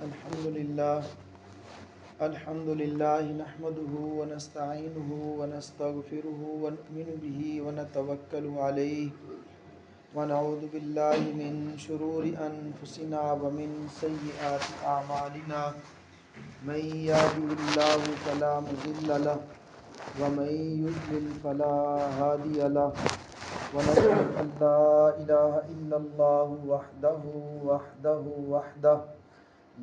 الحمد لله نحمده ونستعينه ونستغفره ونؤمن به ونتوكل عليه ونعوذ بالله من شرور أنفسنا ومن سيئات أعمالنا من يهده الله فلا مضل له ومن يضلل فلا هادي له ونشهد أن لا إله إلا الله وحده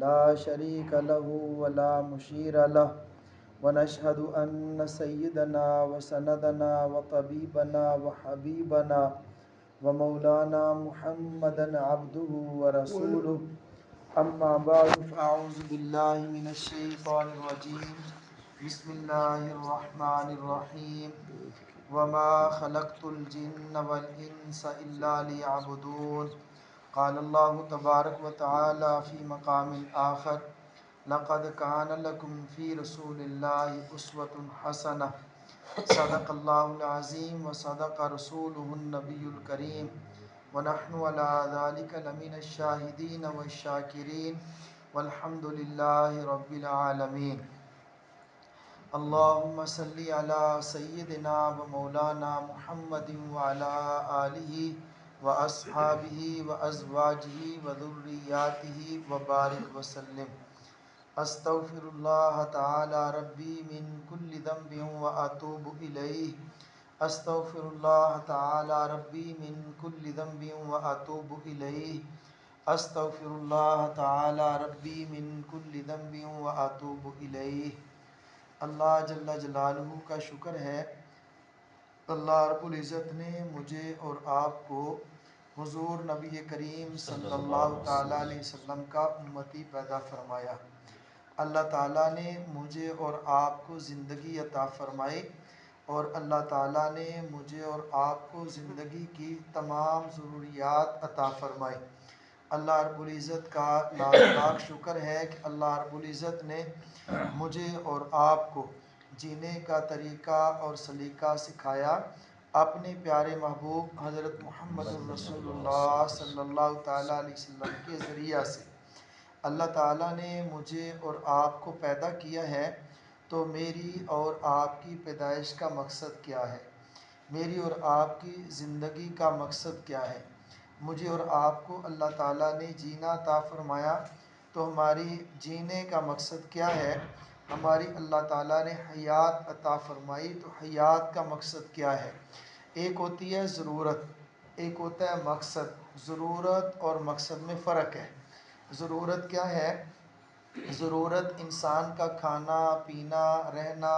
لا شريك له ولا مشير له ونشهد أن سيدنا وسندنا وطبيبنا وحبيبنا ومولانا محمدا عبده ورسوله أما بعد فأعوذ بالله من الشيطان الرجيم بسم الله الرحمن الرحيم وما خلقت الجن والإنس إلا ليعبدون قال الله تبارك وتعالى في مقام آخر لقد كان لكم في رسول الله أسوة حسنة صدق الله العظيم وصدق رسوله النبي الكريم ونحن على ذلك لمن الشاهدين والشاكرين والحمد لله رب العالمين اللهم صل على سيدنا ومولانا محمد وعلى آله وأصحابه وأزواجه وذرياته وبارك وسلم استغفر الله تعالى ربي من كل ذنب وأتوب إليه استغفر الله تعالى ربي من كل ذنب وأتوب إليه استغفر الله تعالى ربي من كل ذنب وأتوب إليه اللہ جل جلالہ کا شکر ہے، اللہ رب العزت نے مجھے اور آپ کو حضور نبی کریم صلی اللہ تعالیٰ علیہ وسلم کا امتی پیدا فرمایا۔ اللہ تعالیٰ نے مجھے اور آپ کو زندگی عطا فرمائی اور اللہ تعالیٰ نے مجھے اور آپ کو زندگی کی تمام ضروریات عطا فرمائی۔ اللہ رب العزت کا لاکھ لاکھ شکر ہے کہ اللہ رب العزت نے مجھے اور آپ کو جینے کا طریقہ اور سلیقہ سکھایا اپنے پیارے محبوب حضرت محمد الرسول اللہ صلی اللہ تعالیٰ علیہ وسلم کے ذریعہ سے۔ اللہ تعالیٰ نے مجھے اور آپ کو پیدا کیا ہے، تو میری اور آپ کی پیدائش کا مقصد کیا ہے؟ میری اور آپ کی زندگی کا مقصد کیا ہے؟ مجھے اور آپ کو اللہ تعالیٰ نے جینا عطا فرمایا، تو ہماری جینے کا مقصد کیا ہے؟ ہماری اللہ تعالیٰ نے حیات عطا فرمائی، تو حیات کا مقصد کیا ہے؟ ایک ہوتی ہے ضرورت، ایک ہوتا ہے مقصد۔ ضرورت اور مقصد میں فرق ہے۔ ضرورت کیا ہے؟ ضرورت انسان کا کھانا پینا رہنا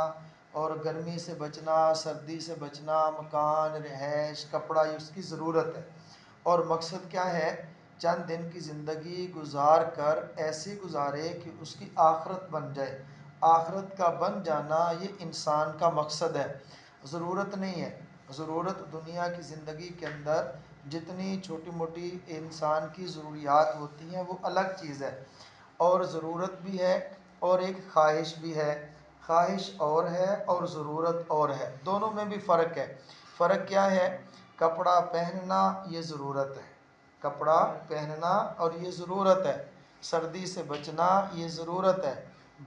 اور گرمی سے بچنا سردی سے بچنا، مکان رہائش کپڑا، یہ اس کی ضرورت ہے۔ اور مقصد کیا ہے؟ چند دن کی زندگی گزار کر ایسے گزارے کہ اس کی آخرت بن جائے۔ آخرت کا بن جانا یہ انسان کا مقصد ہے، ضرورت نہیں ہے۔ ضرورت دنیا کی زندگی کے اندر جتنی چھوٹی موٹی انسان کی ضروریات ہوتی ہیں وہ الگ چیز ہے، اور ضرورت بھی ہے اور ایک خواہش بھی ہے۔ خواہش اور ہے اور ضرورت اور ہے، دونوں میں بھی فرق ہے۔ فرق کیا ہے؟ کپڑا پہننا یہ ضرورت ہے، کپڑا پہننا اور یہ ضرورت ہے۔ سردی سے بچنا یہ ضرورت ہے،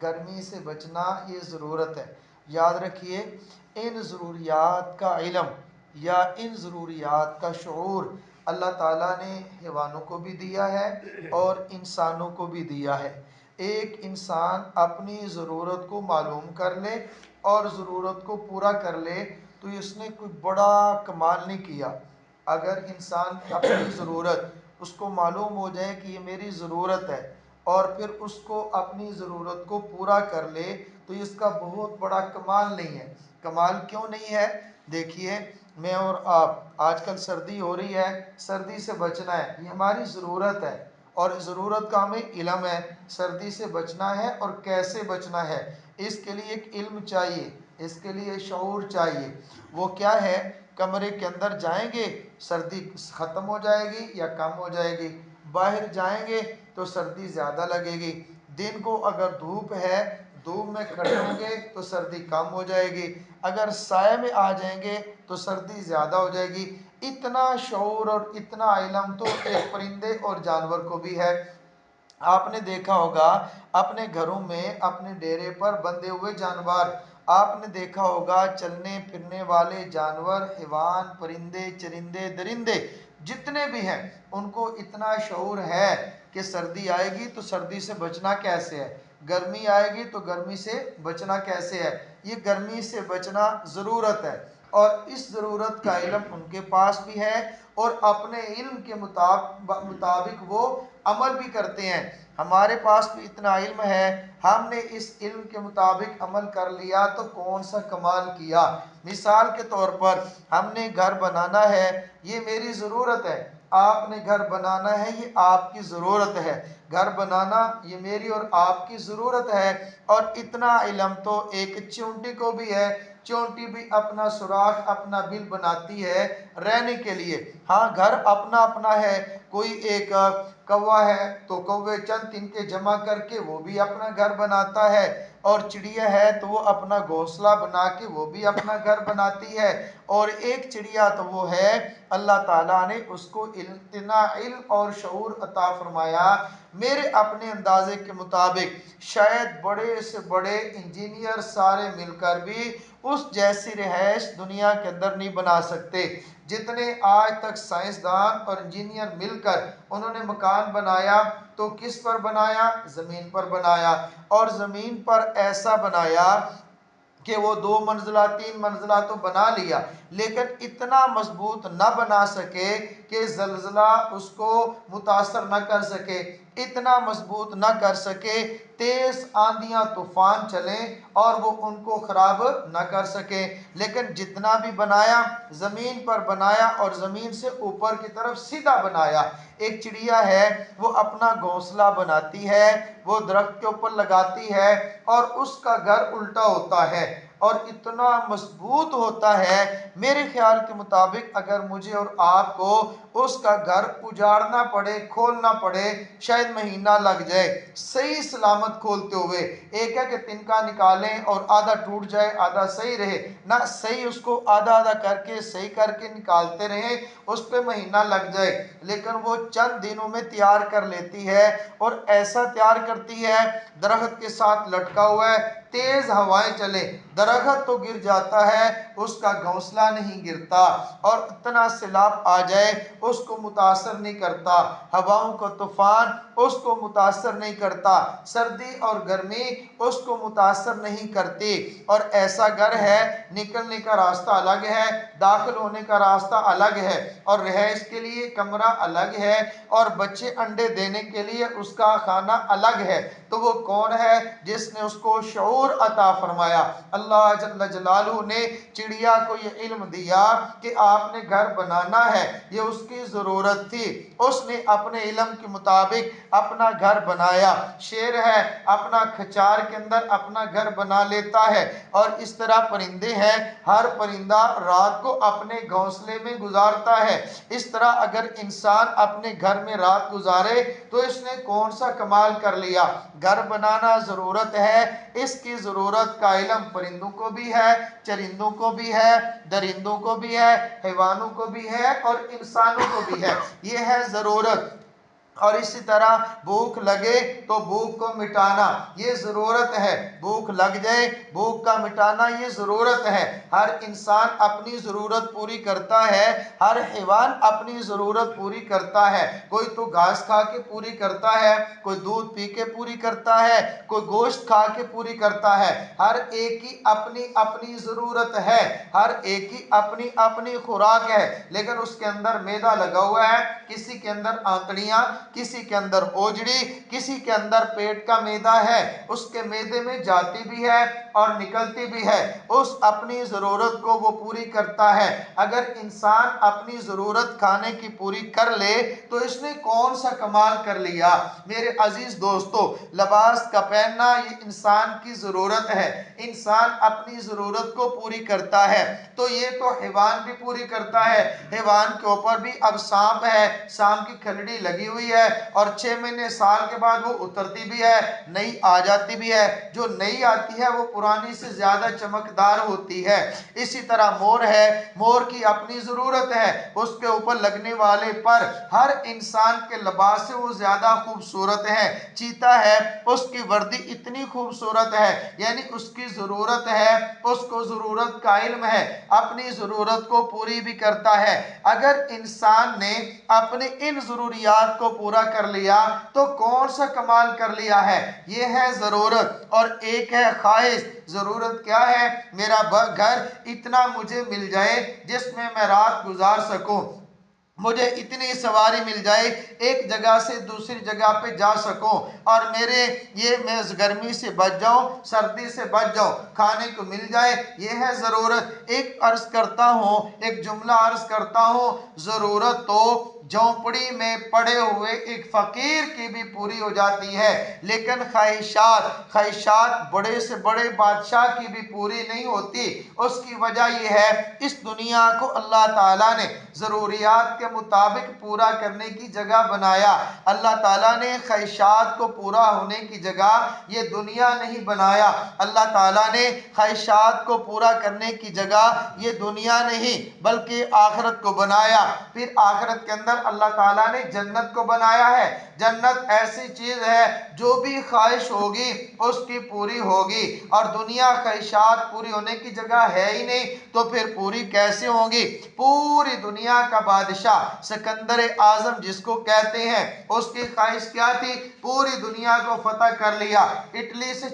گرمی سے بچنا یہ ضرورت ہے۔ یاد رکھیے، ان ضروریات کا علم یا ان ضروریات کا شعور اللہ تعالیٰ نے حیوانوں کو بھی دیا ہے اور انسانوں کو بھی دیا ہے۔ ایک انسان اپنی ضرورت کو معلوم کر لے اور ضرورت کو پورا کر لے تو اس نے کوئی بڑا کمال نہیں کیا۔ اگر انسان اپنی ضرورت اس کو معلوم ہو جائے کہ یہ میری ضرورت ہے اور پھر اس کو اپنی ضرورت کو پورا کر لے تو اس کا بہت بڑا کمال نہیں ہے۔ کمال کیوں نہیں ہے؟ دیکھیے، میں اور آپ آج کل سردی ہو رہی ہے، سردی سے بچنا ہے، یہ ہماری ضرورت ہے، اور ضرورت کا ہمیں علم ہے، سردی سے بچنا ہے اور کیسے بچنا ہے۔ اس کے لیے ایک علم چاہیے، اس کے لیے شعور چاہیے۔ وہ کیا ہے؟ کمرے کے اندر جائیں گے سردی ختم ہو جائے گی یا کم ہو جائے گی، باہر جائیں گے تو سردی زیادہ لگے گی، دن کو اگر دھوپ ہے دھوپ میں کھڑے ہوں گے تو سردی کم ہو جائے گی، اگر سائے میں آ جائیں گے تو سردی زیادہ ہو جائے گی۔ اتنا شعور اور اتنا علم تو ایک پرندے اور جانور کو بھی ہے۔ آپ نے دیکھا ہوگا اپنے گھروں میں اپنے ڈیرے پر بندھے ہوئے جانور، آپ نے دیکھا ہوگا چلنے پھرنے والے جانور، حیوان، پرندے چرندے درندے جتنے بھی ہیں، ان کو اتنا شعور ہے کہ سردی آئے گی تو سردی سے بچنا کیسے ہے، گرمی آئے گی تو گرمی سے بچنا کیسے ہے، یہ گرمی سے بچنا ضرورت ہے، اور اس ضرورت کا علم ان کے پاس بھی ہے، اور اپنے علم کے مطابق وہ عمل بھی کرتے ہیں۔ ہمارے پاس بھی اتنا علم ہے، ہم نے اس علم کے مطابق عمل کر لیا تو کون سا کمال کیا۔ مثال کے طور پر ہم نے گھر بنانا ہے، یہ میری ضرورت ہے، آپ نے گھر بنانا ہے، یہ آپ کی ضرورت ہے، گھر بنانا یہ میری اور آپ کی ضرورت ہے۔ اور اتنا علم تو ایک چونٹی کو بھی ہے، چونٹی بھی اپنا سوراخ اپنا بل بناتی ہے رہنے کے لیے۔ ہاں گھر اپنا اپنا ہے، کوئی ایک کوا ہے تو کوے چند تنکے جمع کر کے وہ بھی اپنا گھر بناتا ہے، اور چڑیا ہے تو وہ اپنا گھونسلہ بنا کے وہ بھی اپنا گھر بناتی ہے، اور ایک چڑیا تو وہ ہے اللہ تعالیٰ نے اس کو اتنا علم اور شعور عطا فرمایا، میرے اپنے اندازے کے مطابق شاید بڑے سے بڑے انجینئر سارے مل کر بھی اس جیسی رہائش دنیا کے اندر نہیں بنا سکتے جتنے آج تک سائنسدان اور انجینئر مل کر انہوں نے مکان بنایا۔ تو کس پر بنایا؟ زمین پر بنایا، اور زمین پر ایسا بنایا کہ وہ 2 منزلہ 3 منزلہ تو بنا لیا، لیکن اتنا مضبوط نہ بنا سکے کہ زلزلہ اس کو متاثر نہ کر سکے، اتنا مضبوط نہ کر سکے، تیز آندیاں طوفان چلیں اور وہ ان کو خراب نہ کر سکے، لیکن جتنا بھی بنایا زمین پر بنایا، اور زمین سے اوپر کی طرف سیدھا بنایا۔ ایک چڑیا ہے وہ اپنا گھونسلہ بناتی ہے، وہ درخت کے اوپر لگاتی ہے، اور اس کا گھر الٹا ہوتا ہے اور اتنا مضبوط ہوتا ہے، میرے خیال کے مطابق اگر مجھے اور آپ کو اس کا گھر اجاڑنا پڑے، کھولنا پڑے، شاید مہینہ لگ جائے صحیح سلامت کھولتے ہوئے۔ ایک ہے کہ تنکا نکالیں اور آدھا ٹوٹ جائے آدھا صحیح رہے، نہ صحیح اس کو آدھا آدھا کر کے صحیح کر کے نکالتے رہیں، اس پہ مہینہ لگ جائے، لیکن وہ چند دنوں میں تیار کر لیتی ہے، اور ایسا تیار کرتی ہے درخت کے ساتھ لٹکا ہوا ہے، تیز ہوائیں چلے درخت تو گر جاتا ہے، اس کا گھونسلہ نہیں گرتا، اور اتنا سیلاب آ جائے اس کو متاثر نہیں کرتا، ہواؤں کا طوفان اس کو متاثر نہیں کرتا، سردی اور گرمی اس کو متاثر نہیں کرتی۔ اور ایسا گھر ہے، نکلنے کا راستہ الگ ہے، داخل ہونے کا راستہ الگ ہے، اور رہائش کے لیے کمرہ الگ ہے، اور بچے انڈے دینے کے لیے اس کا خانہ الگ ہے۔ تو وہ کون ہے جس نے اس کو شعور عطا فرمایا؟ اللہ جل جلالہ نے چڑیا کو یہ علم دیا کہ آپ نے گھر بنانا ہے، یہ اس کی ضرورت تھی، اس نے اپنے علم کے مطابق اپنا گھر بنایا۔ شیر ہے اپنا کھچار کے اندر اپنا گھر بنا لیتا ہے، اور اس طرح پرندے ہیں، ہر پرندہ رات کو اپنے گھونسلے میں گزارتا ہے۔ اس طرح اگر انسان اپنے گھر میں رات گزارے تو اس نے کون سا کمال کر لیا۔ گھر بنانا ضرورت ہے، اس کی ضرورت کا علم پرندوں کو بھی ہے، چرندوں کو بھی ہے، درندوں کو بھی ہے، حیوانوں کو بھی ہے، اور انسانوں کو بھی ہے، یہ ہے ضرورت۔ اور اسی طرح بھوک لگے تو بھوک کو مٹانا یہ ضرورت ہے، بھوک لگ جائے بھوک کا مٹانا یہ ضرورت ہے۔ ہر انسان اپنی ضرورت پوری کرتا ہے، ہر حیوان اپنی ضرورت پوری کرتا ہے، کوئی تو گھاس کھا کے پوری کرتا ہے، کوئی دودھ پی کے پوری کرتا ہے، کوئی گوشت کھا کے پوری کرتا ہے، ہر ایک کی اپنی اپنی ضرورت ہے، ہر ایک کی اپنی اپنی خوراک ہے، لیکن اس کے اندر معدہ لگا ہوا ہے، کسی کے اندر آنتڑیاں، کسی کے اندر اوجڑی، کسی کے اندر پیٹ کا معدہ ہے، اس کے معدے میں جاتی بھی ہے اور نکلتی بھی ہے، اس اپنی ضرورت کو وہ پوری کرتا ہے۔ اگر انسان اپنی ضرورت کھانے کی پوری کر لے تو اس نے کون سا کمال کر لیا۔ میرے عزیز دوستو، لباس کا پہننا یہ انسان کی ضرورت ہے، انسان اپنی ضرورت کو پوری کرتا ہے، تو یہ تو حیوان بھی پوری کرتا ہے، حیوان کے اوپر بھی اب سانپ ہے، سانپ کی کھلڑی لگی ہوئی ہے، اور 6 مہینے سال کے بعد وہ اترتی بھی ہے، نئی آ جاتی بھی ہے، جو نئی آتی ہے وہ پرانی سے زیادہ چمکدار ہوتی ہے۔ اسی طرح مور ہے، مور کی اپنی ضرورت ہے، اس کے اوپر لگنے والے پر ہر انسان کے لباس سے وہ زیادہ خوبصورت ہے۔ چیتا ہے، اس کی وردی اتنی خوبصورت ہے، یعنی اس کی ضرورت ہے، اس کو ضرورت کا علم ہے، اپنی ضرورت کو پوری بھی کرتا ہے۔ اگر انسان نے اپنے ان ضروریات کو پورا کر لیا تو کون سا کمال کر لیا ہے؟ یہ ہے ضرورت، اور ایک ہے خواہش۔ ضرورت کیا ہے؟ میرا گھر اتنا مجھے مل جائے جس میں میں رات گزار سکوں، مجھے اتنی سواری مل جائے ایک جگہ سے دوسری جگہ پہ جا سکوں، اور میں گرمی سے بچ جاؤں، سردی سے بچ جاؤں، کھانے کو مل جائے، یہ ہے ضرورت۔ ایک جملہ عرض کرتا ہوں، ضرورت تو جھونپڑی میں پڑے ہوئے ایک فقیر کی بھی پوری ہو جاتی ہے، لیکن خواہشات بڑے سے بڑے بادشاہ کی بھی پوری نہیں ہوتی۔ اس کی وجہ یہ ہے، اس دنیا کو اللہ تعالیٰ نے ضروریات کے مطابق پورا کرنے کی جگہ بنایا۔ اللہ تعالیٰ نے خواہشات کو پورا ہونے کی جگہ یہ دنیا نہیں بنایا۔ اللہ تعالیٰ نے خواہشات کو پورا کرنے کی جگہ یہ دنیا نہیں بلکہ آخرت کو بنایا۔ پھر آخرت کے اندر اللہ تعالیٰ نے جنت کو بنایا ہے۔ جنت ایسی چیز ہے جو بھی خواہش ہوگی اس کی پوری ہوگی، اور دنیا خواہشات پوری ہونے کی جگہ ہے ہی نہیں تو پھر پوری کیسے ہوں گی؟ پوری دنیا کا بادشاہ سکندر اعظم جس کو کہتے ہیں، اس کی خواہش کیا تھی؟ پوری دنیا کو فتح کر لیا۔ اٹلی سے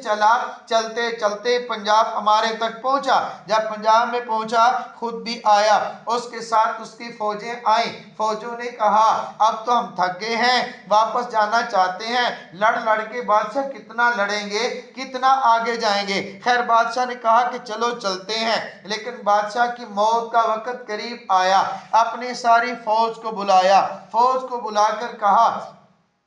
چلتے چلتے پنجاب ہمارے تک پہنچا، جب پنجاب میں پہنچا خود بھی آیا، اس کے ساتھ اس کی فوجیں آئیں۔ فوجوں نے کہا اب تو ہم تھک گئے ہیں، واپس جانا چاہتے ہیں، لڑ کے بادشاہ کتنا لڑیں گے، کتنا آگے جائیں گے۔ خیر بادشاہ نے کہا کہ چلو چلتے ہیں، لیکن بادشاہ کی موت کا وقت قریب آیا، اپنی ساری فوج کو بلایا، فوج کو بلا کر کہا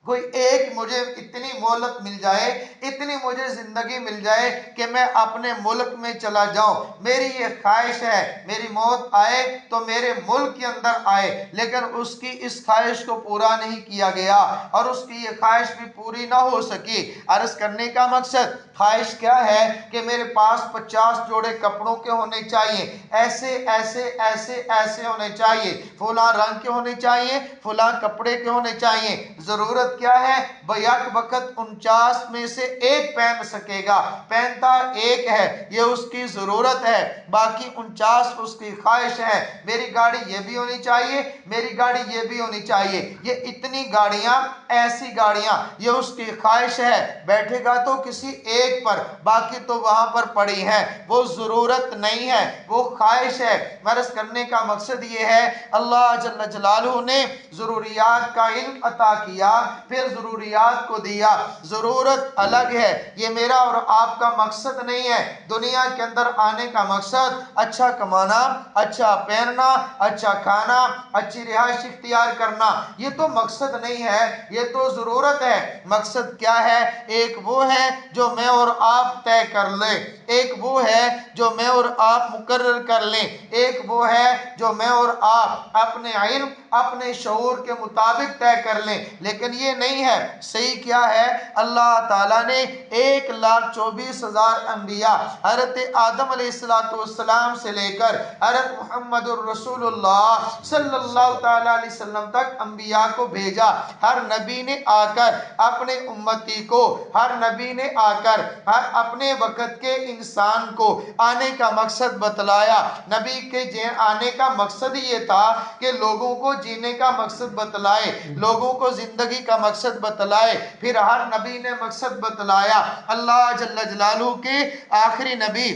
کوئی ایک مجھے اتنی مہلت مل جائے، اتنی مجھے زندگی مل جائے کہ میں اپنے ملک میں چلا جاؤں، میری یہ خواہش ہے، میری موت آئے تو میرے ملک کے اندر آئے۔ لیکن اس کی اس خواہش کو پورا نہیں کیا گیا، اور اس کی یہ خواہش بھی پوری نہ ہو سکی۔ عرض کرنے کا مقصد، خواہش کیا ہے کہ میرے پاس 50 جوڑے کپڑوں کے ہونے چاہیے، ایسے ایسے ایسے ایسے ہونے چاہیے، فلاں رنگ کے ہونے چاہیے، فلاں کپڑے کے ہونے چاہیے۔ ضرورت کیا ہے؟ بیک وقت 49 میں سے ایک پہن سکے گا، پہنتا ایک ہے، یہ اس کی ضرورت ہے، باقی 49 اس کی خواہش ہے۔ میری گاڑی یہ بھی ہونی چاہیے، میری گاڑی یہ بھی ہونی چاہیے، یہ اتنی گاڑیاں، ایسی گاڑیاں، یہ اس کی خواہش ہے۔ بیٹھے گا تو کسی ایک پر، باقی تو وہاں پر پڑی ہیں، وہ ضرورت نہیں ہے، وہ خواہش ہے۔ عرض کرنے کا مقصد یہ ہے، اللہ جل جلالہ نے ضروریات کا علم عطا کیا، پھر ضروریات کو دیا۔ ضرورت الگ ہے، یہ میرا اور آپ کا مقصد نہیں ہے۔ دنیا کے اندر آنے کا مقصد اچھا کمانا، اچھا پہننا، اچھا کھانا، اچھی رہائش اختیار کرنا، یہ تو مقصد نہیں ہے، یہ تو ضرورت ہے۔ مقصد کیا ہے؟ ایک وہ ہے جو میں اور آپ طے کر لیں، ایک وہ ہے جو میں اور آپ مقرر کر لیں، ایک وہ ہے جو میں اور آپ اپنے علم، اپنے شعور کے مطابق طے کر لیں۔ لیکن یہ نہیں ہے۔ صحیح کیا ہے؟ اللہ تعالیٰ نے 1,24,000 انبیاء حضرت آدم علیہ السلام سے لے کر حضرت محمد الرسول اللہ صلی اللہ تعالیٰ علیہ وسلم تک انبیاء کو بھیجا۔ ہر نبی نے آ کر اپنے امتی کو، ہر نبی نے آ کر ہر اپنے وقت کے انسان کو آنے کا مقصد بتلایا۔ نبی کے آنے کا مقصد یہ تھا کہ لوگوں کو جینے کا مقصد بتلائے، لوگوں کو زندگی کا مقصد بتلائے۔ پھر ہر نبی نے مقصد بتلایا۔ اللہ جل جلالہ کے آخری نبی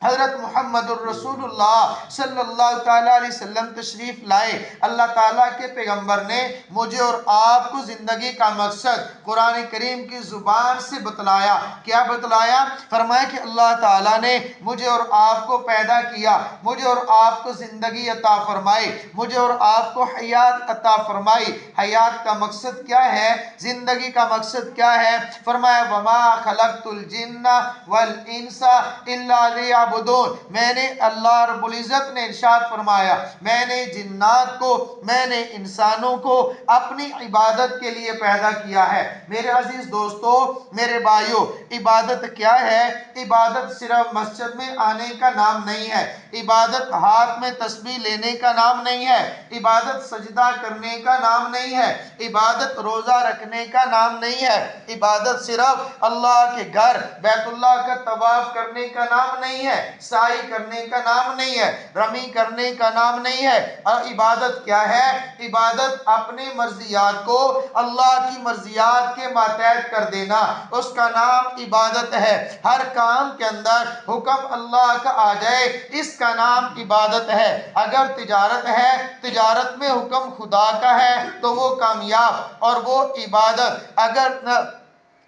حضرت محمد الرسول اللہ صلی اللہ تعالیٰ علیہ وسلم تشریف لائے۔ اللہ تعالیٰ کے پیغمبر نے مجھے اور آپ کو زندگی کا مقصد قرآن کریم کی زبان سے بتلایا۔ کیا بتلایا؟ فرمایا کہ اللہ تعالیٰ نے مجھے اور آپ کو پیدا کیا، مجھے اور آپ کو زندگی عطا فرمائی، مجھے اور آپ کو حیات عطا فرمائی۔ حیات کا مقصد کیا ہے؟ زندگی کا مقصد کیا ہے؟ فرمایا وَمَا خَلَقْتُ الْجِنَّ وَالْإِنسَ إِلَّا لِيَعْبُدُونِ۔ یعبدون، میں نے اللہ رب العزت نے ارشاد فرمایا میں نے جنات کو، میں نے انسانوں کو اپنی عبادت کے لیے پیدا کیا ہے۔ میرے عزیز دوستو، میرے بھائیو، عبادت کیا ہے؟ عبادت صرف مسجد میں آنے کا نام نہیں ہے، عبادت ہاتھ میں تسبیح لینے کا نام نہیں ہے، عبادت سجدہ کرنے کا نام نہیں ہے، عبادت روزہ رکھنے کا نام نہیں ہے، عبادت صرف اللہ کے گھر بیت اللہ کا طواف کرنے کا نام نہیں ہے، سعی کرنے کا نام نہیں ہے، رمی کرنے کا نام نہیں ہے۔ عبادت کیا ہے؟ عبادت اپنے مرضیات کو اللہ کی مرضیات کے ماتحت کر دینا، اس کا نام عبادت ہے۔ ہر کام کے اندر حکم اللہ کا آ جائے، اس کا نام عبادت ہے۔ اگر تجارت ہے، تجارت میں حکم خدا کا ہے تو وہ کامیاب اور وہ عبادت۔ اگر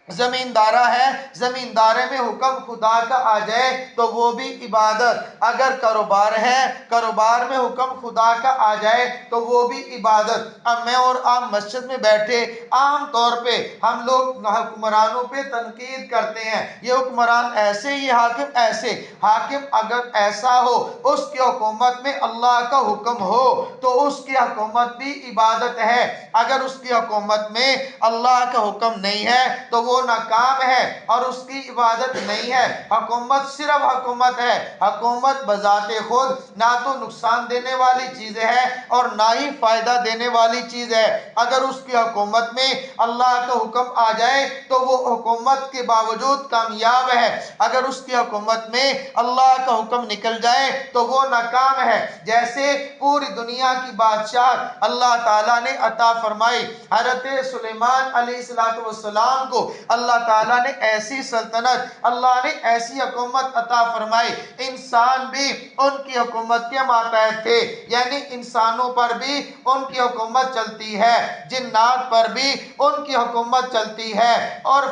زمیندارہ ہے، زمیندارے میں حکم خدا کا آ جائے تو وہ بھی عبادت۔ اگر کاروبار ہے، کاروبار میں حکم خدا کا آ جائے تو وہ بھی عبادت۔ اب میں اور آپ مسجد میں بیٹھے عام طور پہ ہم لوگ حکمرانوں پہ تنقید کرتے ہیں، یہ حکمران ایسے، یہ حاکم ایسے۔ حاکم اگر ایسا ہو، اس کی حکومت میں اللہ کا حکم ہو تو اس کی حکومت بھی عبادت ہے۔ اگر اس کی حکومت میں اللہ کا حکم نہیں ہے تو وہ ناکام ہے اور اس کی عبادت نہیں ہے۔ حکومت صرف حکومت ہے، حکومت بذات خود نہ تو نقصان دینے والی چیز ہے اور نہ ہی فائدہ دینے والی چیز ہے۔ اگر اس کی حکومت میں اللہ کا حکم آ جائے تو وہ حکومت کے باوجود کامیاب ہے، اگر اس کی حکومت میں اللہ کا حکم نکل جائے تو وہ ناکام ہے۔ جیسے پوری دنیا کی بادشاہ اللہ تعالیٰ نے عطا فرمائی، حضرت سلیمان علیہ السلام کو اللہ تعالیٰ نے ایسی سلطنت، اللہ نے ایسی حکومت عطا فرمائی، انسان بھی ان کی حکومت کے ماتحت تھے، یعنی انسانوں پر بھی ان کی حکومت چلتی ہے، جنات پر بھی ان کی حکومت چلتی ہے، اور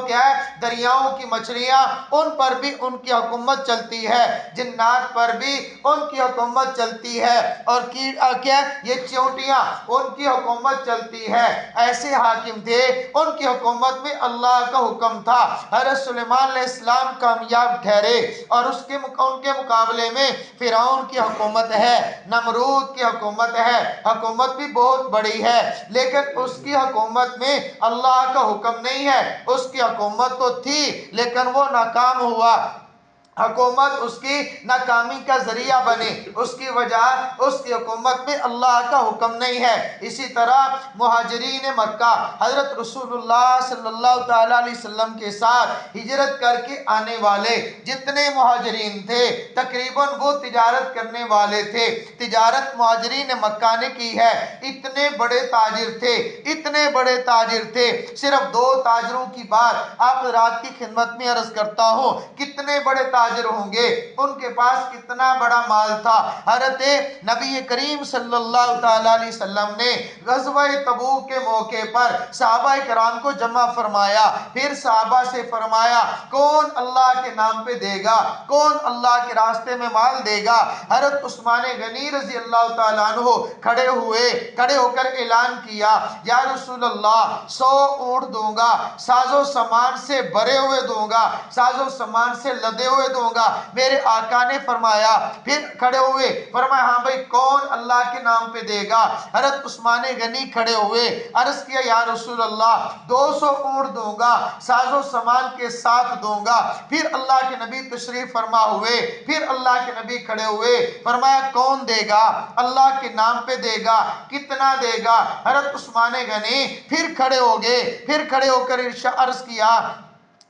کیا ہے، دریاؤں کی مچھلیاں ان پر بھی ان کی حکومت چلتی ہے، جنات پر بھی ان کی حکومت چلتی ہے، اور کیا یہ چونٹیاں ان کی حکومت چلتی ہے۔ ایسے حاکم تھے، ان کی حکومت میں اللہ کا حکم تھا۔ حضرت سلیمان علیہ السلام کامیاب ٹھہرے، اور ان کے مقابلے میں فرعون کی حکومت ہے، نمرود کی حکومت ہے، حکومت بھی بہت بڑی ہے، لیکن اس کی حکومت میں اللہ کا حکم نہیں ہے۔ اس کی حکومت تو تھی لیکن وہ ناکام ہوا، حکومت اس کی ناکامی کا ذریعہ بنے، اس کی وجہ اس کی حکومت میں اللہ کا حکم نہیں ہے۔ اسی طرح مہاجرین مکہ حضرت رسول اللہ صلی اللہ تعالیٰ علیہ وسلم کے ساتھ ہجرت کر کے آنے والے جتنے مہاجرین تھے تقریباً وہ تجارت کرنے والے تھے، تجارت مہاجرین مکہ نے کی ہے، اتنے بڑے تاجر تھے، اتنے بڑے تاجر تھے، صرف 2 تاجروں کی بات آپ رات کی خدمت میں عرض کرتا ہوں، کتنے بڑے تاجر ہوں گے، ان کے پاس کتنا بڑا مال تھا۔ حضرت نبی کریم صلی اللہ تعالیٰ علیہ وسلم نے غزوہ تبوک کے موقع پر صحابہ کرام کو جمع فرمایا، پھر صحابہ سے فرمایا کون اللہ کے نام پہ دے گا، کون اللہ کے راستے میں مال دے گا؟ حضرت عثمان غنی رضی اللہ تعالیٰ عنہ کھڑے ہو کر اعلان کیا، یا رسول اللہ 100 اونٹ دوں گا، ساز و سامان سے بھرے ہوئے دوں گا، ساز و سامان سے لدے ہوئے دوں گا۔ میرے آقا نے فرمایا، پھر کھڑے ہوئے، فرمایا ہاں بھئی کون اللہ کے نام پہ دے گا؟ حضرت عثمان غنی کھڑے ہوئے، عرض کیا یا رسول اللہ 200 اونٹ دوں گا، ساز و سامان کے ساتھ دوں گا۔ پھر اللہ کے نبی تشریف فرما ہوئے، پھر اللہ کے نبی کھڑے ہوئے، فرمایا کون دے گا؟ اللہ کے نام پہ دے گا، کتنا دے گا؟ حضرت عثمان غنی پھر کھڑے ہو گئے، پھر کھڑے ہو کر عرض کیا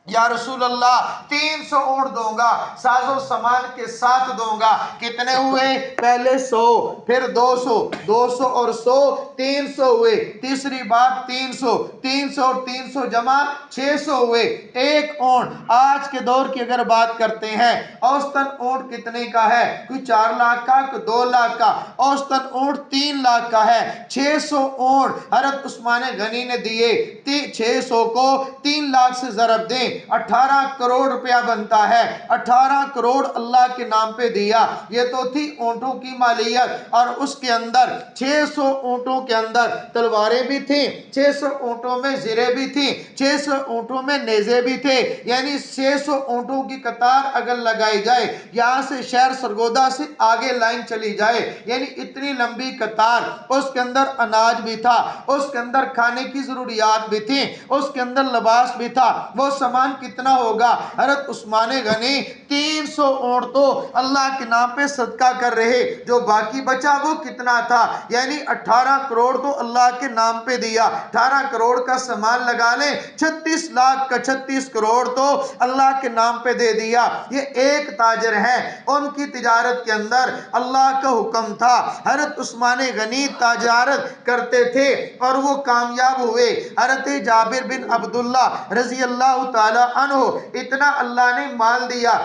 یا رسول اللہ 300 اونٹ دوں گا، ساز و سامان کے ساتھ دوں گا۔ کتنے ہوئے؟ پہلے 100، پھر 200، 200 اور 100 300 ہوئے، تیسری بات 300، 300 اور 300 جمع 600 ہوئے۔ ایک اونٹ آج کے دور کی اگر بات کرتے ہیں، اوسطاً اونٹ کتنے کا ہے؟ کوئی 4 لاکھ کا، کوئی 2 لاکھ کا، اوسطاً اونٹ 3 لاکھ کا ہے۔ 600 اونٹ حضرت عثمان غنی نے دیے، 600 کو 3 لاکھ سے ضرب دیں 18 کروڑ روپیہ بنتا ہے، 18 کروڑ اللہ کے نام پہ دیا۔ یہ تو تھی اونٹوں کی مالیت، اور اس کے اندر 600 اونٹوں کے اندر تلواریں بھی تھیں، 600 اونٹوں میں زرے بھی تھیں، 600 اونٹوں میں نیزے بھی تھے، یعنی 600 اونٹوں کی قطار اگر لگائی جائے، یہاں سے شہر سرگودا سے آگے لائن چلی جائے، یعنی اتنی لمبی قطار۔ اس کے اندر اناج بھی تھا، اس کے اندر کھانے کی ضروریات بھی تھیں، اس کے اندر لباس بھی تھا۔ وہ سامان کتنا ہوگا؟ حضرت عثمان غنی 300 اونٹ تو اللہ کے نام پہ صدقہ کر رہے، جو باقی بچا وہ کتنا تھا؟ یعنی 18 کروڑ تو اللہ کے نام پہ دیا، 18 کروڑ کا سامان لگا لیں، 36 لاکھ کا 36 کروڑ تو اللہ کے نام پہ دے دیا۔ یہ ایک تاجر ہے، ان کی تجارت کے اندر اللہ کا حکم تھا۔ حضرت عثمان غنی تجارت کرتے تھے اور وہ کامیاب ہوئے۔ حضرت جابر بن عبداللہ رضی اللہ تعالی عنہ، اتنا اللہ نے مال دیا،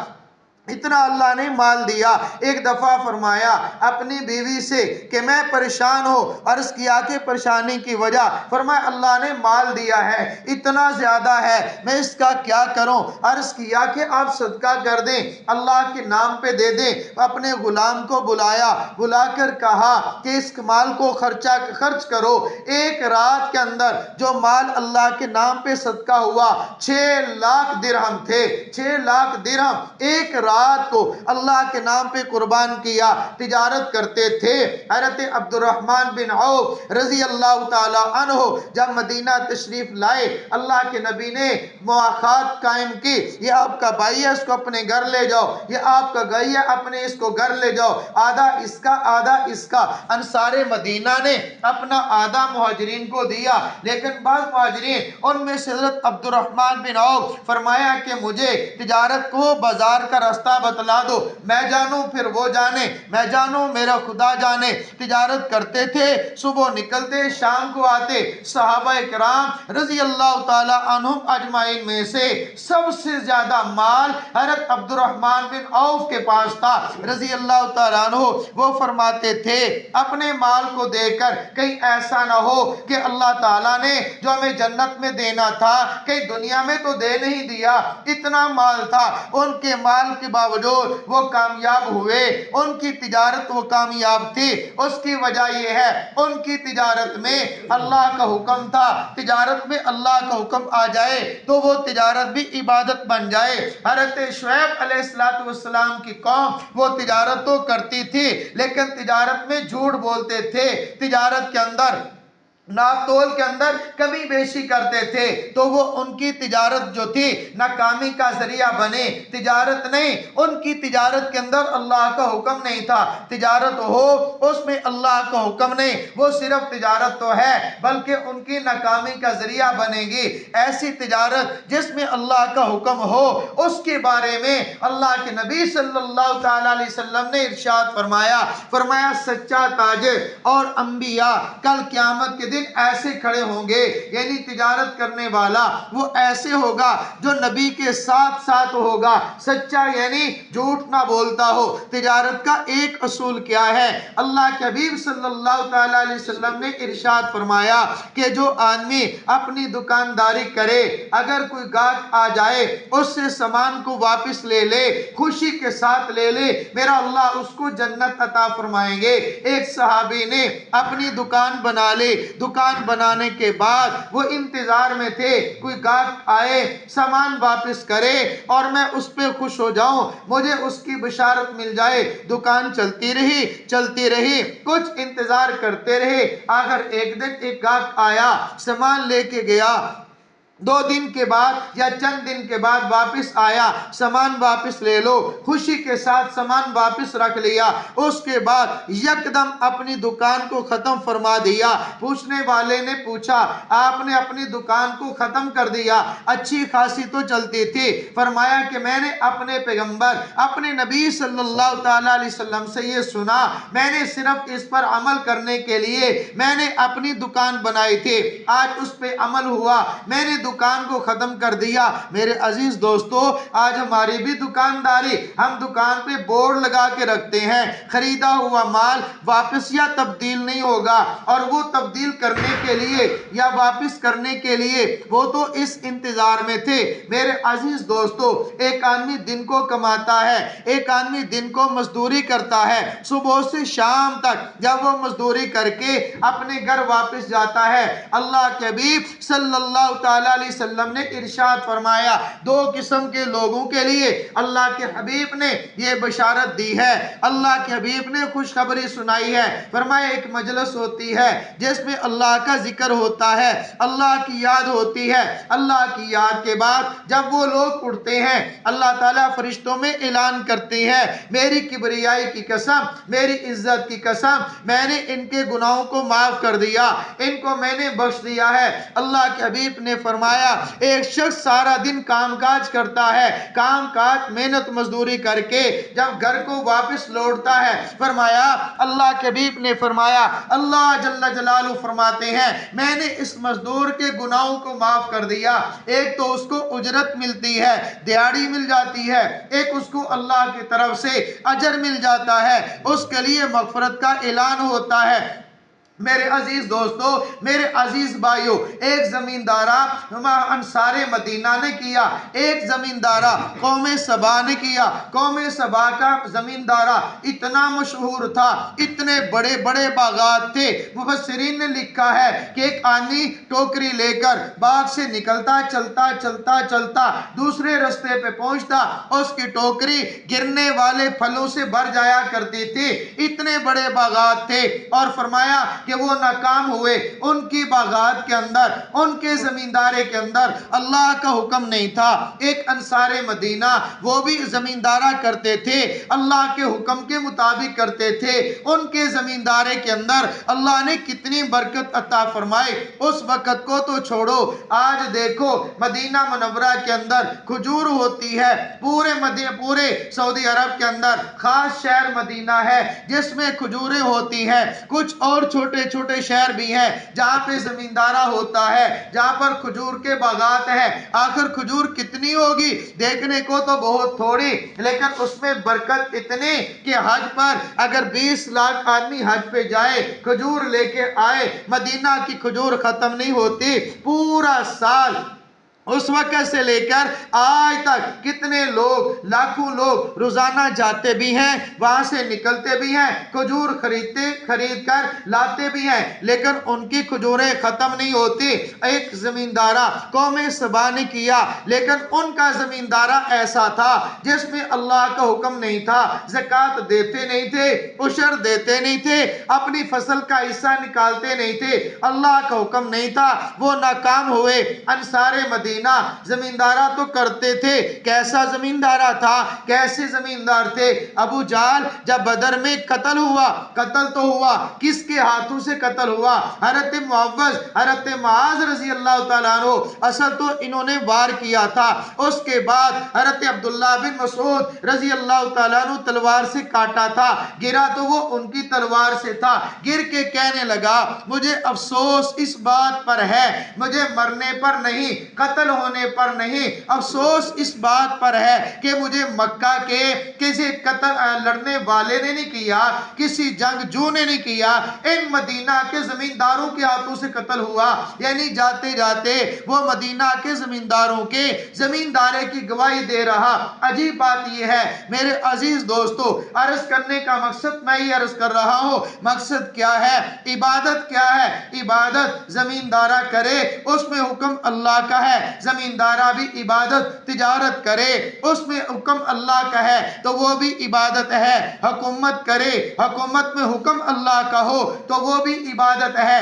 اتنا اللہ نے مال دیا۔ ایک دفعہ فرمایا اپنی بیوی سے کہ میں پریشان ہوں، عرض کیا کہ پریشانی کی وجہ؟ فرمایا اللہ نے مال دیا ہے، اتنا زیادہ ہے، میں اس کا کیا کروں؟ عرض کیا کہ آپ صدقہ کر دیں، اللہ کے نام پہ دے دیں۔ اپنے غلام کو بلایا، بلا کر کہا کہ اس مال کو خرچ کرو۔ ایک رات کے اندر جو مال اللہ کے نام پہ صدقہ ہوا 6 لاکھ درہم تھے، 6 لاکھ درہم ایک رات کو اللہ کے نام پہ قربان کیا۔ تجارت کرتے تھے۔ حضرت عبد الرحمن بن عوف رضی اللہ تعالی عنہ جب مدینہ تشریف لائے، اللہ کے نبی نے مواخات قائم کی، یہ آپ کا بھائی ہے، اس کو اپنے گھر لے جاؤ، یہ آپ کا گئی ہے، اپنے اس کو گھر لے جاؤ، آدھا اس کا آدھا اس کا۔ انصار مدینہ نے اپنا آدھا مہاجرین کو دیا، لیکن بعض مہاجرین، ان میں سے حضرت عبد الرحمن بن عوف فرمایا کہ مجھے تجارت کو بازار کا راستہ بتلا دو، میں جانوں پھر وہ جانے، میں جانوں میرا خدا جانے۔ تجارت کرتے تھے، صبح نکلتے شام کو آتے۔ صحابہ کرام رضی اللہ تعالی عنہم اجمعین میں سے سب سے زیادہ مال حضرت عبد الرحمن بن عوف کے پاس تھا رضی اللہ تعالی عنہ۔ وہ فرماتے تھے اپنے مال کو دے کر کہیں ایسا نہ ہو کہ اللہ تعالیٰ نے جو ہمیں جنت میں دینا تھا کہیں دنیا میں تو دے نہیں دیا۔ اتنا مال تھا، ان کے مال کے باوجود وہ کامیاب ہوئے، ان کی تجارت وہ کامیاب تھی۔ اس کی وجہ یہ ہے ان کی تجارت میں اللہ کا حکم تھا، تجارت میں اللہ کا حکم آ جائے تو وہ تجارت بھی عبادت بن جائے۔ حضرت شعیب علیہ السلام کی قوم وہ تجارت تو کرتی تھی لیکن تجارت میں جھوٹ بولتے تھے، تجارت کے اندر ناپ تول کے اندر کمی بیشی کرتے تھے، تو وہ ان کی تجارت جو تھی ناکامی کا ذریعہ بنے۔ تجارت نہیں، ان کی تجارت کے اندر اللہ کا حکم نہیں تھا۔ تجارت ہو اس میں اللہ کا حکم نہیں، وہ صرف تجارت تو ہے بلکہ ان کی ناکامی کا ذریعہ بنے گی۔ ایسی تجارت جس میں اللہ کا حکم ہو، اس کے بارے میں اللہ کے نبی صلی اللہ تعالی علیہ وسلم نے ارشاد فرمایا سچا تاجر اور انبیاء کل قیامت کے دن ایسے کھڑے ہوں گے، یعنی تجارت کرنے والا وہ ایسے ہوگا جو نبی کے ساتھ ساتھ ہوگا، سچا یعنی جھوٹ نہ بولتا ہو۔ تجارت کا ایک اصول کیا ہے؟ اللہ کے حبیب صلی اللہ تعالی علیہ وسلم نے ارشاد فرمایا کہ جو آدمی اپنی دکانداری کرے، اگر کوئی گاہک آ جائے اس سے سامان کو واپس لے لے، خوشی کے ساتھ لے لے، میرا اللہ اس کو جنت عطا فرمائیں گے۔ ایک صحابی نے اپنی دکان بنا لی، دکان بنانے کے بعد وہ انتظار میں تھے کوئی گاہک آئے سامان واپس کرے اور میں اس پہ خوش ہو جاؤں، مجھے اس کی بشارت مل جائے۔ دکان چلتی رہی، کچھ انتظار کرتے رہے، آخر ایک دن ایک گاہک آیا، سامان لے کے گیا، 2 دن کے بعد یا چند دن کے بعد واپس آیا، سامان واپس لے لو، خوشی کے ساتھ سامان واپس رکھ لیا۔ اس کے بعد یکدم اپنی دکان کو ختم فرما دیا۔ پوچھنے والے نے پوچھا آپ نے اپنی دکان کو ختم کر دیا؟ اچھی خاصی تو چلتی تھی۔ فرمایا کہ میں نے اپنے پیغمبر اپنے نبی صلی اللہ تعالی علیہ وسلم سے یہ سنا، میں نے صرف اس پر عمل کرنے کے لیے میں نے اپنی دکان بنائی تھی، آج اس پہ عمل ہوا، میں نے دکان کو ختم کر دیا۔ میرے عزیز دوستو، آج ہماری بھی دکانداری، ہم دکان پہ بورڈ لگا کے رکھتے ہیں خریدا ہوا مال واپس یا تبدیل نہیں ہوگا، اور وہ تبدیل کرنے کے لیے یا واپس کرنے کے لیے وہ تو اس انتظار میں تھے۔ میرے عزیز دوستو، ایک آدمی دن کو کماتا ہے، ایک آدمی دن کو مزدوری کرتا ہے، صبح سے شام تک جب وہ مزدوری کر کے اپنے گھر واپس جاتا ہے، اللہ کے حبیب صلی اللہ تعالیٰ علیہ وسلم نے ارشاد فرمایا، دو قسم کے لوگوں کے لیے اللہ کے حبیب نے یہ بشارت دی ہے، اللہ کے حبیب نے خوشخبری سنائی ہے۔ فرمایا ایک مجلس ہوتی ہے جس میں اللہ کا ذکر ہوتا ہے، اللہ کی یاد ہوتی ہے، اللہ کی یاد کے بعد جب وہ لوگ اٹھتے ہیں اللہ تعالیٰ فرشتوں میں اعلان کرتے ہیں، میری کبریائی کی قسم، میری عزت کی قسم، میں نے ان کے گناہوں کو معاف کر دیا، ان کو میں نے بخش دیا ہے۔ اللہ کے حبیب نے فرمایا ایک شخص سارا دن کام کاج کرتا ہے، کام کاج محنت مزدوری کر کے جب گھر کو واپس لوٹتا ہے، فرمایا اللہ کے حبیب نے فرمایا اللہ جل جلالہ فرماتے ہیں میں نے اس مزدور کے گناہوں کو معاف کر دیا۔ ایک تو اس کو اجرت ملتی ہے، دیہڑی مل جاتی ہے، ایک اس کو اللہ کی طرف سے اجر مل جاتا ہے، اس کے لیے مغفرت کا اعلان ہوتا ہے۔ میرے عزیز دوستو، میرے عزیز بھائیو، ایک زمیندارہ انصار مدینہ نے کیا، ایک زمیندارہ قوم سبا نے کیا۔ قوم سبا کا زمیندارہ اتنا مشہور تھا، اتنے بڑے بڑے باغات تھے، مفسرین نے لکھا ہے کہ ایک آدمی ٹوکری لے کر باغ سے نکلتا، چلتا چلتا چلتا دوسرے رستے پہ پہنچتا، اس کی ٹوکری گرنے والے پھلوں سے بھر جایا کرتی تھی، اتنے بڑے باغات تھے، اور فرمایا کہ وہ ناکام ہوئے۔ ان کی باغات کے اندر، ان کے زمیندارے کے اندر اللہ کا حکم نہیں تھا۔ ایک انصار مدینہ، وہ بھی زمیندارہ کرتے تھے، اللہ کے حکم کے مطابق کرتے تھے۔ ان کے زمیندارے کے اندر اللہ نے کتنی برکت عطا فرمائی، اس وقت کو تو چھوڑو، آج دیکھو مدینہ منورہ کے اندر کھجور ہوتی ہے، پورے سعودی عرب کے اندر خاص شہر مدینہ ہے جس میں کھجوریں ہوتی ہیں۔ کچھ اور چھوٹے چھوٹے شہر بھی ہیں جہاں پہ زمیندارہ ہوتا ہے، جہاں پر کھجور کے باغات ہیں۔ آخر کھجور کتنی ہوگی؟ دیکھنے کو تو بہت تھوڑی، لیکن اس میں برکت اتنی کہ حج پر اگر 20 لاکھ آدمی حج پہ جائے، کھجور لے کے آئے، مدینہ کی کھجور ختم نہیں ہوتی، پورا سال اس وقت سے لے کر آج تک کتنے لوگ، لاکھوں لوگ روزانہ جاتے بھی ہیں، وہاں سے نکلتے بھی ہیں، کھجور خرید کر لاتے بھی ہیں، لیکن ان کی کھجوریں ختم نہیں ہوتی۔ ایک زمیندارہ قوم سبا نے کیا، لیکن ان کا زمیندارہ ایسا تھا جس میں اللہ کا حکم نہیں تھا، زکوٰۃ دیتے نہیں تھے، عشر دیتے نہیں تھے، اپنی فصل کا حصہ نکالتے نہیں تھے، اللہ کا حکم نہیں تھا، وہ ناکام ہوئے۔ انصار مدینہ زمیندارہ تو کرتے تھے، کیسا زمیندارہ تھا، کیسے زمیندار تھے؟ ابو جہل جب بدر میں قتل ہوا، قتل تو ہوا، کس کے ہاتھوں سے قتل ہوا؟ حضرت معاذ رضی اللہ تعالیٰ عنہ، اصل تو انہوں نے وار کیا تھا، اس کے بعد حضرت عبداللہ بن مسعود رضی اللہ تعالیٰ عنہ تلوار سے کاٹا تھا، گرا تو وہ ان کی تلوار سے تھا، گر کے کہنے لگا مجھے افسوس اس بات پر ہے، مجھے مرنے پر نہیں، قتل ہونے پر نہیں، افسوس اس بات پر ہے کہ مجھے مکہ کے کسی لڑنے والے نے نہیں کیا، کسی جنگجو نے نہیں کیا، ان مدینہ کے زمینداروں کے ہاتھوں سے قتل ہوا۔ یعنی جاتے جاتے وہ مدینہ کے زمینداروں کے زمیندارے کی گواہی دے رہا۔ عجیب بات یہ ہے میرے عزیز دوستو، عرض کرنے کا مقصد میں ہی عرض کر رہا ہوں، مقصد کیا ہے؟ عبادت کیا ہے؟ عبادت زمیندارہ کرے اس میں حکم اللہ کا ہے، زمیندارہ بھی عبادت تجارت کرے اس میں حکم اللہ کا ہے تو وہ بھی عبادت ہے، حکومت کرے حکومت میں حکم اللہ کا ہو تو وہ بھی عبادت ہے۔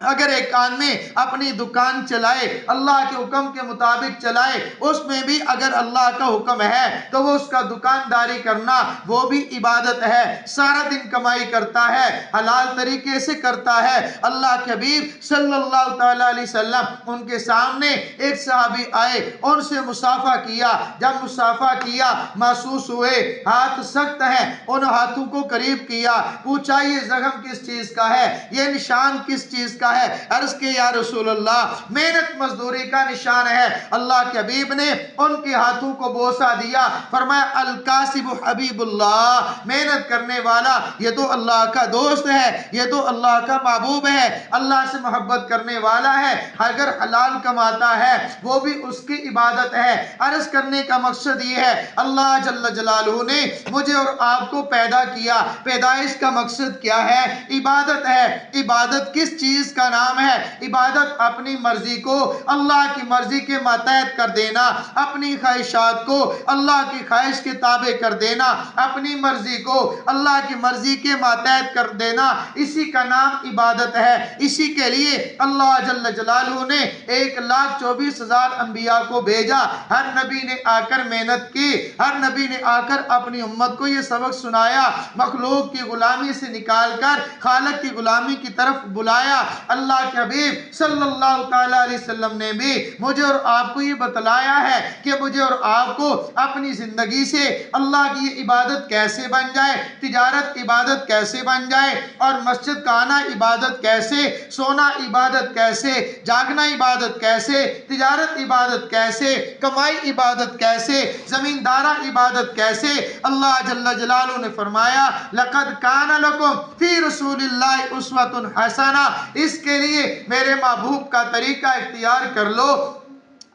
اگر ایک آدمی اپنی دکان چلائے، اللہ کے حکم کے مطابق چلائے، اس میں بھی اگر اللہ کا حکم ہے تو وہ اس کا دکانداری کرنا وہ بھی عبادت ہے۔ سارا دن کمائی کرتا ہے، حلال طریقے سے کرتا ہے۔ اللہ کے حبیب صلی اللہ تعالیٰ علیہ وسلم ان کے سامنے ایک صحابی آئے، ان سے مصافحہ کیا، جب مصافحہ کیا محسوس ہوئے ہاتھ سخت ہیں، ان ہاتھوں کو قریب کیا، پوچھا یہ زخم کس چیز کا ہے، یہ نشان کس چیز کا کیا ہے؟ عرض کہ یا رسول اللہ محنت مزدوری کا نشان ہے۔ اللہ کے حبیب نے ان کے ہاتھوں کو بوسہ دیا، فرمایا الکاسب حبیب اللہ، محنت کرنے والا یہ تو اللہ کا دوست ہے، یہ تو اللہ کا محبوب ہے، اللہ سے محبت کرنے والا ہے، اگر حلال کماتا ہے وہ بھی اس کی عبادت ہے۔ عرض کرنے کا مقصد یہ ہے اللہ جل جلالہ نے مجھے اور آپ کو پیدا کیا، پیدائش کا مقصد کیا ہے؟ عبادت ہے۔ عبادت کس چیز کا نام ہے؟ عبادت اپنی مرضی کو اللہ کی مرضی کے ماتحت کر دینا، اپنی خواہشات کو اللہ کی خواہش کے تابع کر دینا، اپنی مرضی کو اللہ کی مرضی کے ماتحت کر دینا، اسی کا نام عبادت ہے۔ اسی کے لیے اللہ جل جلالہ نے 1,24,000 انبیاء کو بھیجا، ہر نبی نے آ کر محنت کی، ہر نبی نے آ کر اپنی امت کو یہ سبق سنایا، مخلوق کی غلامی سے نکال کر خالق کی غلامی کی طرف بلایا۔ اللہ کے حبیب صلی اللہ تعالیٰ علیہ وسلم نے بھی مجھے اور آپ کو یہ بتلایا ہے کہ مجھے اور آپ کو اپنی زندگی سے اللہ کی یہ عبادت کیسے بن جائے، تجارت عبادت کیسے بن جائے، اور مسجد کا آنا عبادت کیسے، سونا عبادت کیسے، جاگنا عبادت کیسے، تجارت عبادت کیسے، کمائی عبادت کیسے، زمیندارہ عبادت کیسے۔ اللہ جل جلالہ نے فرمایا لَقَدْ كَانَ لَكُمْ فِي رَسُولِ اللَّهِ أُسْوَةٌ حَسَنَةٌ، اس کے لیے میرے محبوب کا طریقہ اختیار کر لو،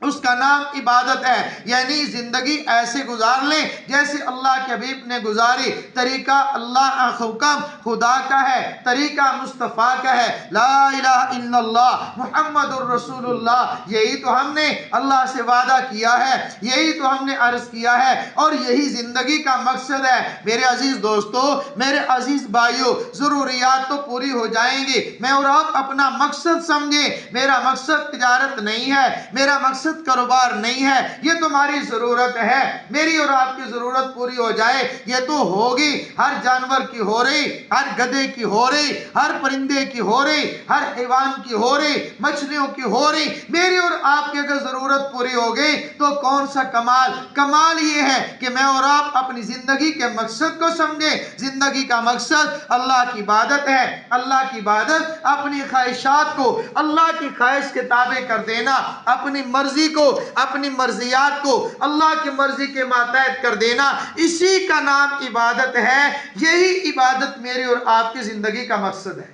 اس کا نام عبادت ہے، یعنی زندگی ایسے گزار لیں جیسے اللہ کے حبیب نے گزاری۔ طریقہ اللہ حکم خدا کا ہے، طریقہ مصطفیٰ کا ہے، لا الہ الا اللہ محمد الرسول اللہ، یہی تو ہم نے اللہ سے وعدہ کیا ہے، یہی تو ہم نے عرض کیا ہے، اور یہی زندگی کا مقصد ہے۔ میرے عزیز دوستو، میرے عزیز بھائیو، ضروریات تو پوری ہو جائیں گی، میں اور آپ اپنا مقصد سمجھیں۔ میرا مقصد تجارت نہیں ہے، میرا مقصد کاروبار نہیں ہے، یہ تمہاری ضرورت ہے، میری اور آپ کی ضرورت پوری ہو جائے یہ تو ہوگی۔ ہر جانور کی ہو رہی، ہر گدھے کی ہو رہی، ہر پرندے کی ہو رہی، ہر حیوان کی ہو رہی، مچھلیوں کی ہو رہی، میری اور آپ کی اگر ضرورت پوری ہو گئی تو کون سا کمال؟ کمال یہ ہے کہ میں اور آپ اپنی زندگی کے مقصد کو سمجھیں۔ زندگی کا مقصد اللہ کی عبادت ہے، اللہ کی عبادت اپنی خواہشات کو اللہ کی خواہش کے تابع کر دینا، اپنی مرضی کو، اپنی مرضیات کو اللہ کی مرضی کے ماتحت کر دینا، اسی کا نام عبادت ہے۔ یہی عبادت میری اور آپ کی زندگی کا مقصد ہے۔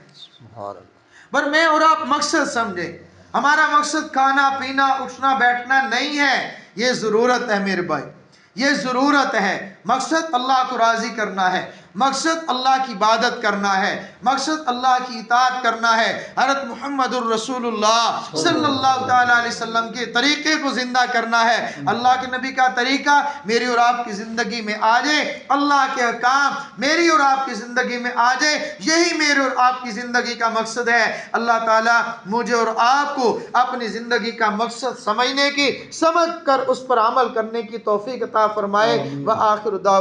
پر میں اور آپ مقصد سمجھیں، ہمارا مقصد کھانا پینا اٹھنا بیٹھنا نہیں ہے، یہ ضرورت ہے میرے بھائی، یہ ضرورت ہے۔ مقصد اللہ کو راضی کرنا ہے، مقصد اللہ کی عبادت کرنا ہے، مقصد اللہ کی اطاعت کرنا ہے، حضرت محمد الرسول اللہ صلی اللہ تعالیٰ علیہ وسلم کے طریقے کو زندہ کرنا ہے۔ اللہ کے نبی کا طریقہ میری اور آپ کی زندگی میں آ جائے، اللہ کے احکام میری اور آپ کی زندگی میں آ جائے، یہی میری اور آپ کی زندگی کا مقصد ہے۔ اللہ تعالیٰ مجھے اور آپ کو اپنی زندگی کا مقصد سمجھنے کی، سمجھ کر اس پر عمل کرنے کی توفیق عطا فرمائے۔ وآخر دعوانا